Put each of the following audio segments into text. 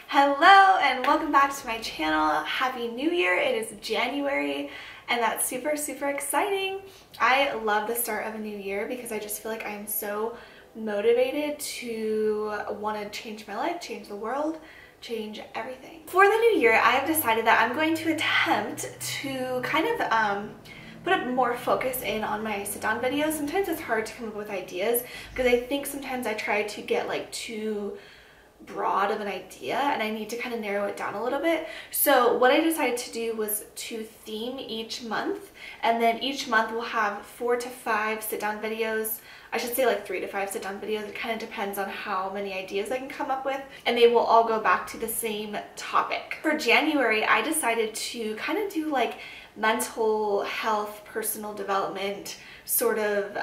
Hello and welcome back to my channel. Happy New Year. It is January and that's super exciting. I love the start of a new year because I just feel like I'm so motivated to want to change my life, change the world, change everything. For the new year, I have decided that I'm going to attempt to kind of put a more focus in on my sit-down videos. Sometimes it's hard to come up with ideas because I think sometimes I try to get like too broad of an idea and I need to kind of narrow it down a little bit. So what I decided to do was to theme each month, and then each month we'll have 4 to 5 sit-down videos. I should say like 3 to 5 sit-down videos. It kind of depends on how many ideas I can come up with, and they will all go back to the same topic. For January, I decided to kind of do like mental health, personal development sort of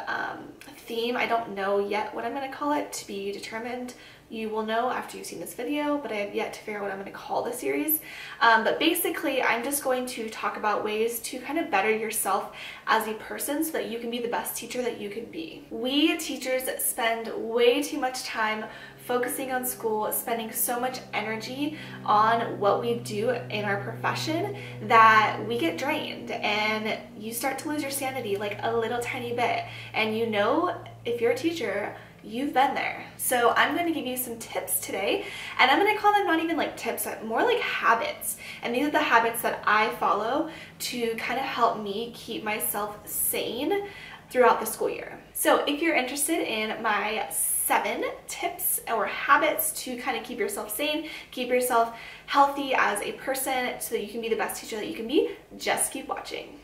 theme. I don't know yet what I'm going to call it, to be determined. You will know after you've seen this video, but I have yet to figure out what I'm going to call the series. But basically, I'm just going to talk about ways to kind of better yourself as a person so that you can be the best teacher that you can be. We teachers spend way too much time focusing on school, spending so much energy on what we do in our profession that we get drained and you start to lose your sanity like a little tiny bit. And you know, if you're a teacher, you've been there. So I'm going to give you some tips today, and I'm going to call them not even like tips, more like habits. And these are the habits that I follow to kind of help me keep myself sane throughout the school year. So if you're interested in my 7 tips or habits to kind of keep yourself sane, keep yourself healthy as a person so that you can be the best teacher that you can be, just keep watching.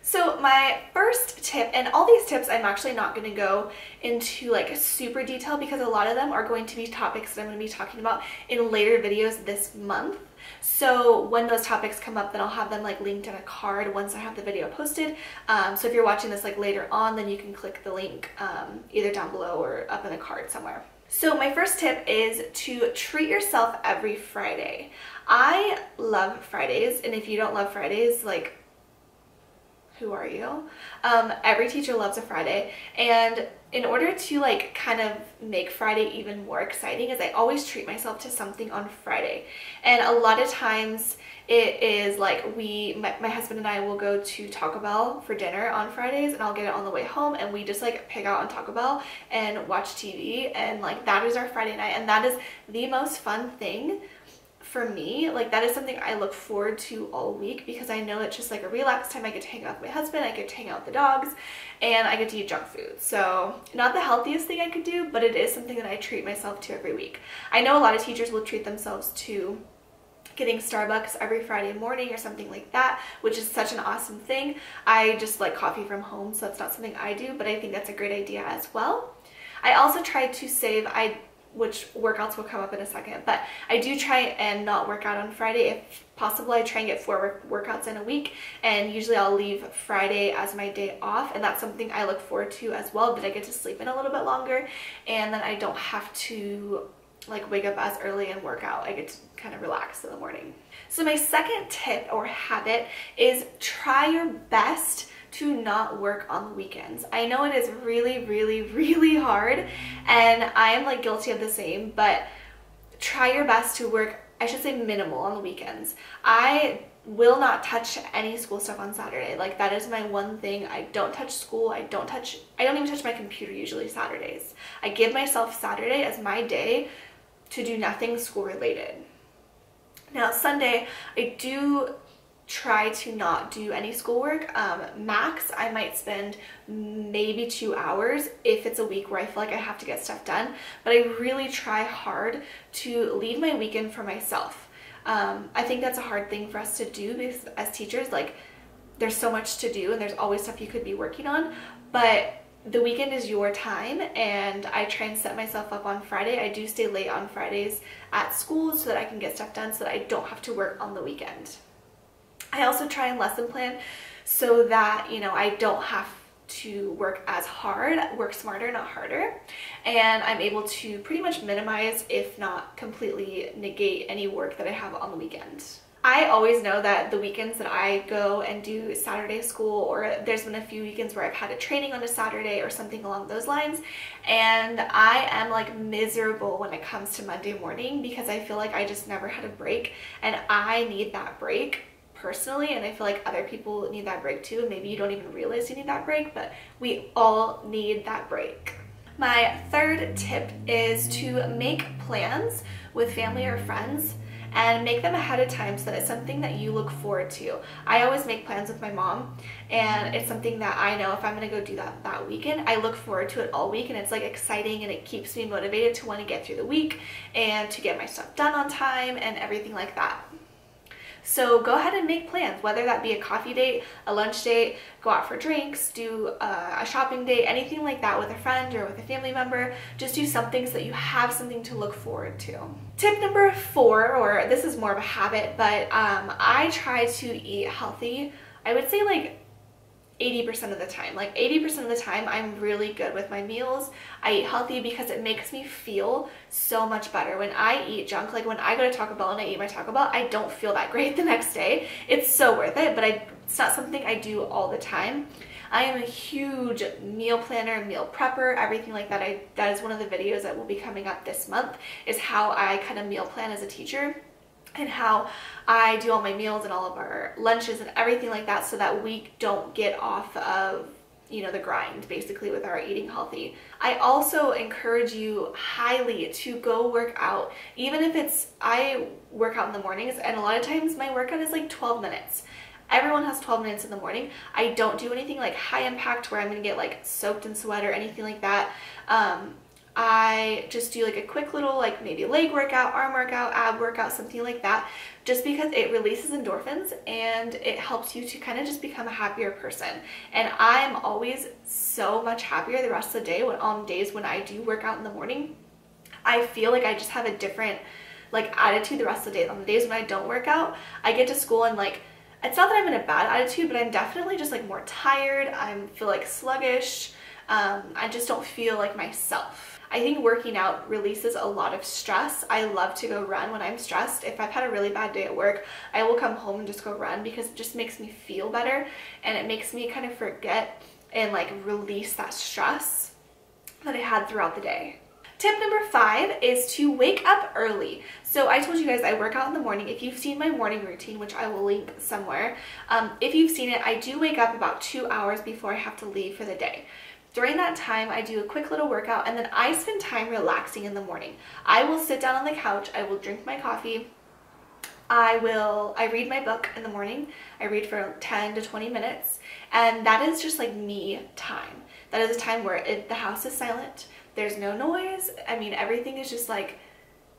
So my first tip, and all these tips I'm actually not going to go into like super detail because a lot of them are going to be topics that I'm going to be talking about in later videos this month. So when those topics come up, then I'll have them like linked in a card once I have the video posted. So if you're watching this like later on, then you can click the link either down below or up in a card somewhere. So my first tip is to treat yourself every Friday. I love Fridays, and if you don't love Fridays, like, who are you? Every teacher loves a Friday, and in order to like kind of make Friday even more exciting is I always treat myself to something on Friday. And a lot of times it is like my husband and I will go to Taco Bell for dinner on Fridays, and I'll get it on the way home and we just like pig out on Taco Bell and watch TV, and like that is our Friday night, and that is the most fun thing for me. Like that is something I look forward to all week because I know it's just like a relaxed time. I get to hang out with my husband, I get to hang out with the dogs, and I get to eat junk food. So not the healthiest thing I could do, but it is something that I treat myself to every week. I know a lot of teachers will treat themselves to getting Starbucks every Friday morning or something like that, which is such an awesome thing. I just like coffee from home, so that's not something I do, but I think that's a great idea as well. I also try to save, which workouts will come up in a second, but I do try and not work out on Friday. If possible, I try and get 4 workouts in a week, and usually I'll leave Friday as my day off, and that's something I look forward to as well, that I get to sleep in a little bit longer, and then I don't have to like wake up as early and work out. I get to kind of relax in the morning. So my second tip or habit is try your best to not work on the weekends. I know it is really hard, and I am like guilty of the same, but try your best to work, I should say, minimal on the weekends. I will not touch any school stuff on Saturday. Like that is my one thing. I don't touch school. I don't even touch my computer usually Saturdays. I give myself Saturday as my day to do nothing school related. Now Sunday, I do try to not do any schoolwork. Max, I might spend maybe 2 hours if it's a week where I feel like I have to get stuff done, but I really try hard to leave my weekend for myself. I think that's a hard thing for us to do because as teachers, like there's so much to do and there's always stuff you could be working on, but the weekend is your time, and I try and set myself up on Friday. I do stay late on Fridays at school so that I can get stuff done so that I don't have to work on the weekend. I also try and lesson plan so that, you know, I don't have to work as hard, work smarter, not harder, and I'm able to pretty much minimize, if not completely negate, any work that I have on the weekend. I always know that the weekends that I go and do Saturday school, or there's been a few weekends where I've had a training on a Saturday or something along those lines, and I am like miserable when it comes to Monday morning because I feel like I just never had a break, and I need that break personally, and I feel like other people need that break too. Maybe you don't even realize you need that break, but we all need that break. My third tip is to make plans with family or friends and make them ahead of time so that it's something that you look forward to. I always make plans with my mom, and it's something that I know if I'm gonna go do that weekend, I look forward to it all week, and it's like exciting, and it keeps me motivated to want to get through the week and to get my stuff done on time and everything like that. So go ahead and make plans, whether that be a coffee date, a lunch date, go out for drinks, do a shopping date, anything like that with a friend or with a family member. Just do something so that you have something to look forward to. Tip number 4, or this is more of a habit, but I try to eat healthy. I would say like 80% of the time. Like 80% of the time I'm really good with my meals. I eat healthy because it makes me feel so much better. When I eat junk, like when I go to Taco Bell and I eat my Taco Bell, I don't feel that great the next day. It's so worth it, but it's not something I do all the time. I am a huge meal planner, meal prepper, everything like that. That is one of the videos that will be coming up this month, is how I kind of meal plan as a teacher, and how I do all my meals and all of our lunches and everything like that, so that we don't get off of, you know, the grind basically with our eating healthy. I also encourage you highly to go work out, even if I work out in the mornings, and a lot of times my workout is like 12 minutes. Everyone has 12 minutes in the morning. I don't do anything like high impact where I'm gonna get like soaked in sweat or anything like that. I just do like a quick little, like maybe leg workout, arm workout, ab workout, something like that, just because it releases endorphins and it helps you to kind of just become a happier person. And I'm always so much happier the rest of the day on days when I do work out in the morning. I feel like I just have a different like attitude the rest of the day. On the days when I don't work out, I get to school and like, it's not that I'm in a bad attitude, but I'm definitely just like more tired. I feel like sluggish. I just don't feel like myself. I think working out releases a lot of stress. I love to go run when I'm stressed. If I've had a really bad day at work, I will come home and just go run because it just makes me feel better, and it makes me kind of forget and like release that stress that I had throughout the day. Tip number 5 is to wake up early. So I told you guys I work out in the morning. If you've seen my morning routine, which I will link somewhere, if you've seen it, I do wake up about 2 hours before I have to leave for the day. During that time, I do a quick little workout, and then I spend time relaxing in the morning. I will sit down on the couch, I will drink my coffee, I read my book in the morning. I read for 10 to 20 minutes, and that is just like me time. That is a time where the house is silent, there's no noise. I mean, everything is just like,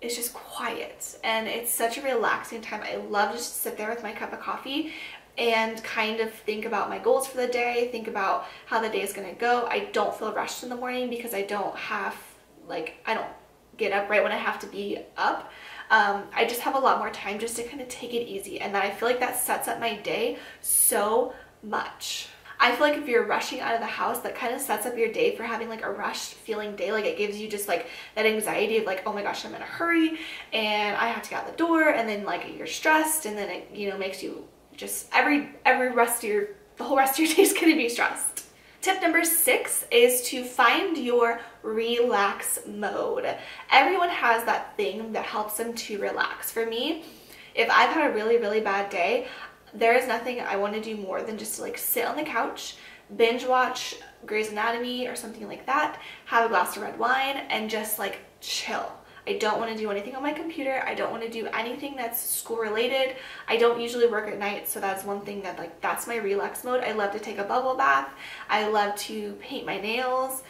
it's just quiet, and it's such a relaxing time. I love just to sit there with my cup of coffee and kind of think about my goals for the day, think about how the day is going to go. I don't feel rushed in the morning because I don't get up right when I have to be up. I just have a lot more time just to kind of take it easy, and then I feel like that sets up my day so much. I feel like if you're rushing out of the house, that kind of sets up your day for having like a rushed feeling day. Like it gives you just like that anxiety of like, oh my gosh, I'm in a hurry and I have to get out the door, and then like you're stressed, and then it, you know, makes you just the whole rest of your day is going to be stressed. Tip number 6 is to find your relax mode. Everyone has that thing that helps them to relax. For me, if I've had a really, really bad day, there is nothing I want to do more than just to like sit on the couch, binge watch Grey's Anatomy or something like that, have a glass of red wine, and just like chill. I don't want to do anything on my computer. I don't want to do anything that's school related. I don't usually work at night, so that's one thing that like, that's my relax mode. I love to take a bubble bath. I love to paint my nails.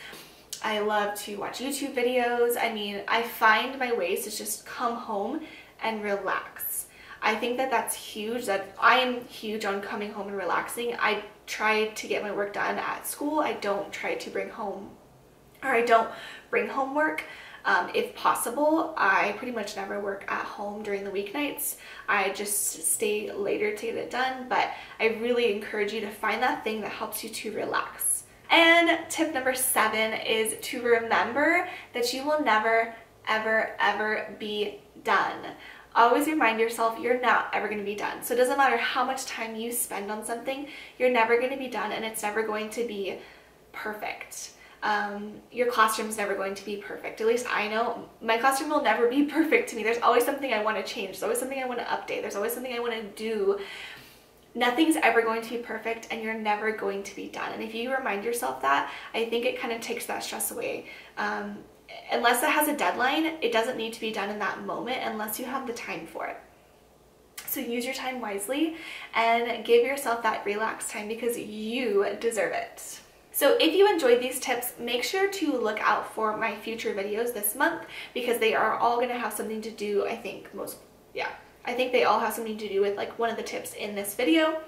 I love to watch YouTube videos. I mean, I find my ways to just come home and relax. I think that that's huge. That I am huge on coming home and relaxing. I try to get my work done at school. I don't try to bring home, or I don't bring home work. If possible, I pretty much never work at home during the weeknights. I just stay later to get it done, but I really encourage you to find that thing that helps you to relax. And tip number 7 is to remember that you will never, ever, ever be done. always remind yourself you're not ever going to be done. So it doesn't matter how much time you spend on something, you're never going to be done, and it's never going to be perfect. Your classroom is never going to be perfect. At least I know my classroom will never be perfect to me. There's always something I want to change. There's always something I want to update. There's always something I want to do. Nothing's ever going to be perfect, and you're never going to be done. And if you remind yourself that, I think it kind of takes that stress away. Unless it has a deadline, it doesn't need to be done in that moment unless you have the time for it. So use your time wisely and give yourself that relaxed time because you deserve it. So if you enjoyed these tips, make sure to look out for my future videos this month because they are all going to have something to do, I think they all have something to do with like one of the tips in this video.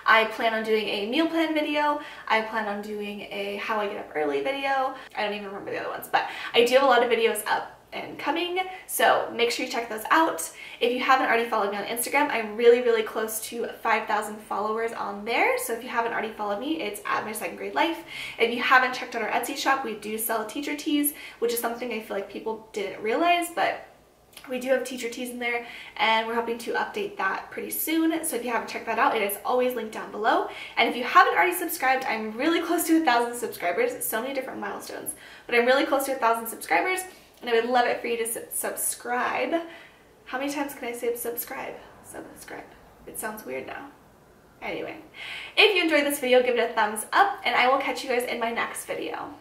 I plan on doing a meal plan video. I plan on doing a how I get up early video. I don't even remember the other ones, but I do have a lot of videos up and coming, so make sure you check those out. If you haven't already followed me on Instagram, I'm really close to 5,000 followers on there, so if you haven't already followed me, it's at My Second Grade Life. If you haven't checked out our Etsy shop, we do sell teacher tees, which is something I feel like people didn't realize, but we do have teacher tees in there, and we're hoping to update that pretty soon. So if you haven't checked that out, it is always linked down below. And if you haven't already subscribed, I'm really close to 1,000 subscribers. So many different milestones, but I'm really close to 1,000 subscribers, and I would love it for you to subscribe. How many times can I say subscribe? Subscribe. It sounds weird now. Anyway, if you enjoyed this video, give it a thumbs up, and I will catch you guys in my next video.